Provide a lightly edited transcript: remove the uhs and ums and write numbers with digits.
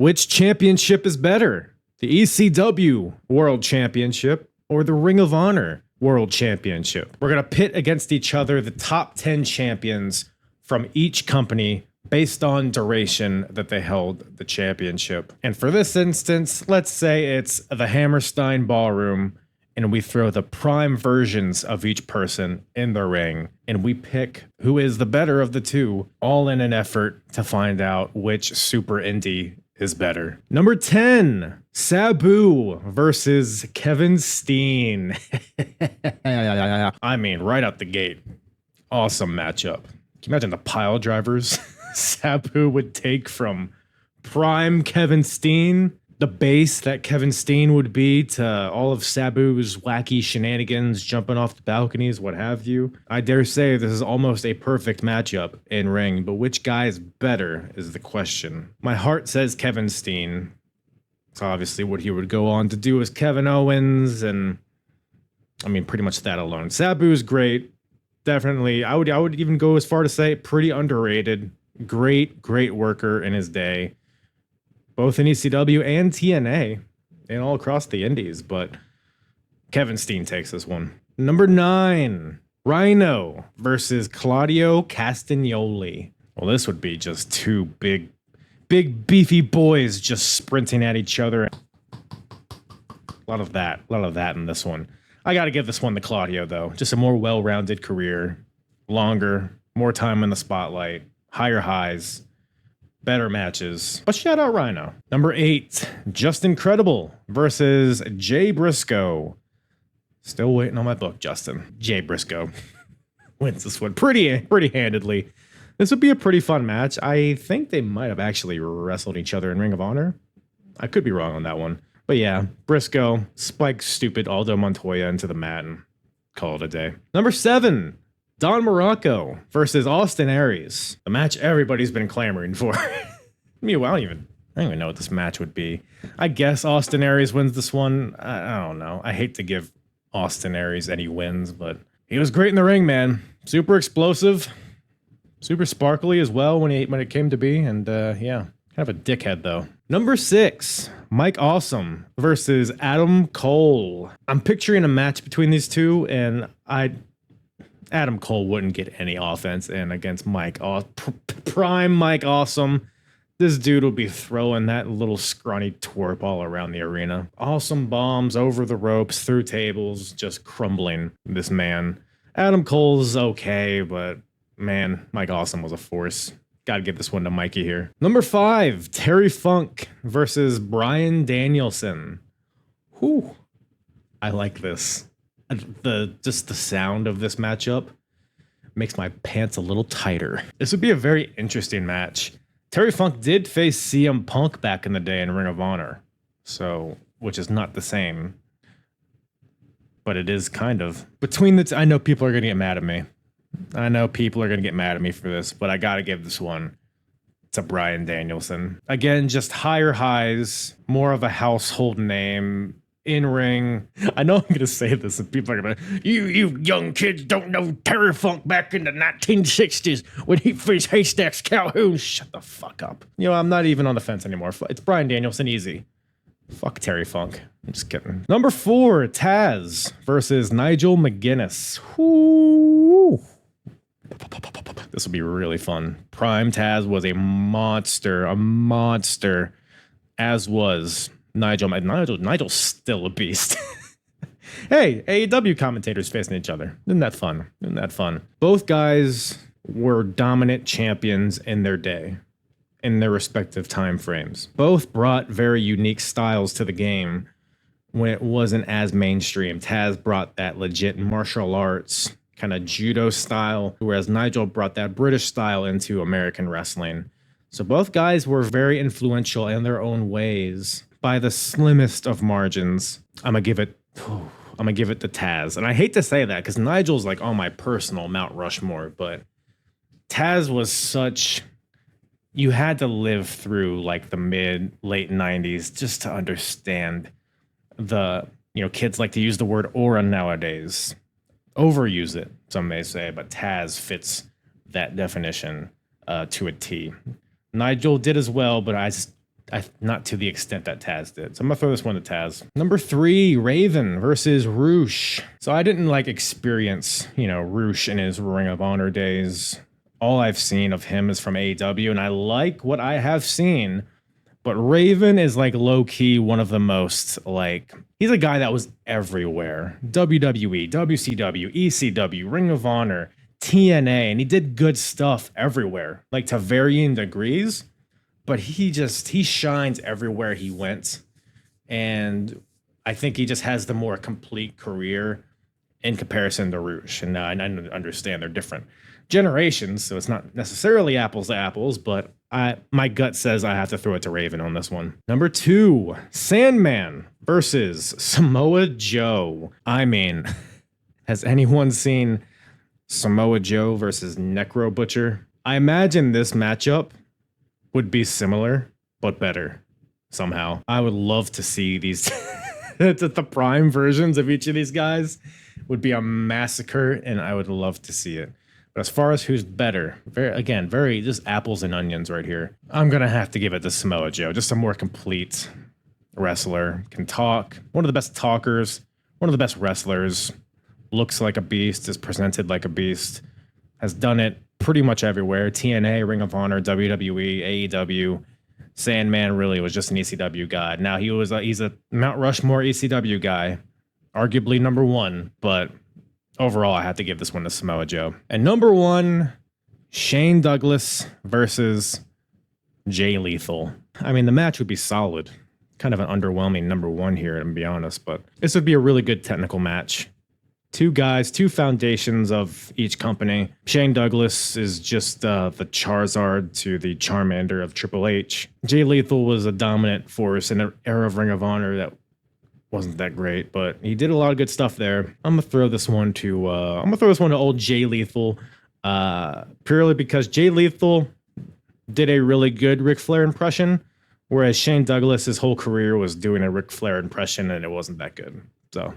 Which championship is better? The ECW World Championship or the Ring of Honor World Championship? We're going to pit against each other the top 10 champions from each company based on duration that they held the championship. And for this instance, let's say it's the Hammerstein Ballroom, and we throw the prime versions of each person in the ring, and we pick who is the better of the two, all in an effort to find out which super indie is better. Number 10, Sabu versus Kevin Steen. I mean, right out the gate, awesome matchup. Can you imagine the pile drivers Sabu would take from prime Kevin Steen? The base that Kevin Steen would be to all of Sabu's wacky shenanigans, jumping off the balconies, what have you. I dare say this is almost a perfect matchup in ring, but which guy is better is the question. My heart says Kevin Steen. It's obviously what he would go on to do as Kevin Owens, and I mean, pretty much that alone. Sabu's great. Definitely. I would even go as far to say pretty underrated. Great worker in his day. Both in ECW and TNA and all across the indies, but Kevin Steen takes this one. Number 9, Rhino versus Claudio Castagnoli. Well, this would be just two big beefy boys just sprinting at each other. A lot of that in this one. I got to give this one to Claudio, though. Just a more well-rounded career, longer, more time in the spotlight, higher highs. Better matches, but shout out Rhino. Number 8, Justin Credible versus Jay Briscoe. Still waiting on my book, Justin. Jay Briscoe wins this one pretty handedly. This would be a pretty fun match. I think they might have actually wrestled each other in Ring of Honor. I could be wrong on that one. But yeah, Briscoe spikes stupid Aldo Montoya into the mat and call it a day. Number 7, Don Morocco versus Austin Aries. The match everybody's been clamoring for. I don't even know what this match would be. I guess Austin Aries wins this one. I don't know. I hate to give Austin Aries any wins, but he was great in the ring, man. Super explosive, super sparkly as well when it came to be. And yeah, kind of a dickhead though. Number 6, Mike Awesome versus Adam Cole. I'm picturing a match between these two, and Adam Cole wouldn't get any offense in against prime Mike Awesome. This dude will be throwing that little scrawny twerp all around the arena. Awesome bombs over the ropes, through tables, just crumbling this man. Adam Cole's okay, but man, Mike Awesome was a force. Gotta give this one to Mikey here. Number 5, Terry Funk versus Bryan Danielson. Whew. I like this. The sound of this matchup makes my pants a little tighter. This would be a very interesting match. Terry Funk did face CM Punk back in the day in Ring of Honor, so which is not the same, but it is kind of between the. I know people are gonna get mad at me. I know people are gonna get mad at me for this, but I gotta give this one to Bryan Danielson. Again, just higher highs, more of a household name. In ring, I know I'm gonna say this, and people are gonna, you young kids don't know Terry Funk back in the 1960s when he faced Haystacks Calhoun. Shut the fuck up. You know, I'm not even on the fence anymore. It's Bryan Danielson, easy. Fuck Terry Funk. I'm just kidding. Number 4, Taz versus Nigel McGuinness. Whoo. This will be really fun. Prime Taz was a monster, as was Nigel's still a beast. Hey, AEW commentators facing each other. Isn't that fun? Both guys were dominant champions in their day, in their respective time frames. Both brought very unique styles to the game when it wasn't as mainstream. Taz brought that legit martial arts kind of judo style, whereas Nigel brought that British style into American wrestling. So both guys were very influential in their own ways. By the slimmest of margins, I'm gonna give it to Taz. And I hate to say that because Nigel's like on my personal Mount Rushmore, but Taz was such. You had to live through like the late 90s just to understand the, kids like to use the word aura nowadays. Overuse it, some may say, but Taz fits that definition to a T. Nigel did as well, but not to the extent that Taz did. So I'm gonna throw this one to Taz. Number 3, Raven versus Roosh. So I didn't like experience, Roosh in his Ring of Honor days. All I've seen of him is from AEW, and I like what I have seen. But Raven is like low-key one of the most, he's a guy that was everywhere. WWE, WCW, ECW, Ring of Honor, TNA, and he did good stuff everywhere, to varying degrees. But he shines everywhere he went. And I think he just has the more complete career in comparison to Roosh. And I understand they're different generations, so it's not necessarily apples to apples, but my gut says I have to throw it to Raven on this one. Number 2, Sandman versus Samoa Joe. I mean, has anyone seen Samoa Joe versus Necro Butcher? I imagine this matchup would be similar, but better somehow. I would love to see these the prime versions of each of these guys would be a massacre, and I would love to see it. But as far as who's better, very just apples and onions right here. I'm going to have to give it to Samoa Joe. Just a more complete wrestler. Can talk. One of the best talkers. One of the best wrestlers. Looks like a beast. Is presented like a beast. Has done it pretty much everywhere. TNA, Ring of Honor, WWE, AEW. Sandman really was just an ECW guy. Now he's a Mount Rushmore ECW guy. Arguably number 1, but overall, I have to give this one to Samoa Joe. And number 1, Shane Douglas versus Jay Lethal. I mean, the match would be solid. Kind of an underwhelming number 1 here, to be honest, but this would be a really good technical match. 2 guys, 2 foundations of each company. Shane Douglas is just the Charizard to the Charmander of Triple H. Jay Lethal was a dominant force in an era of Ring of Honor that wasn't that great, but he did a lot of good stuff there. I'm gonna throw this one to old Jay Lethal, purely because Jay Lethal did a really good Ric Flair impression, whereas Shane Douglas, his whole career was doing a Ric Flair impression, and it wasn't that good. So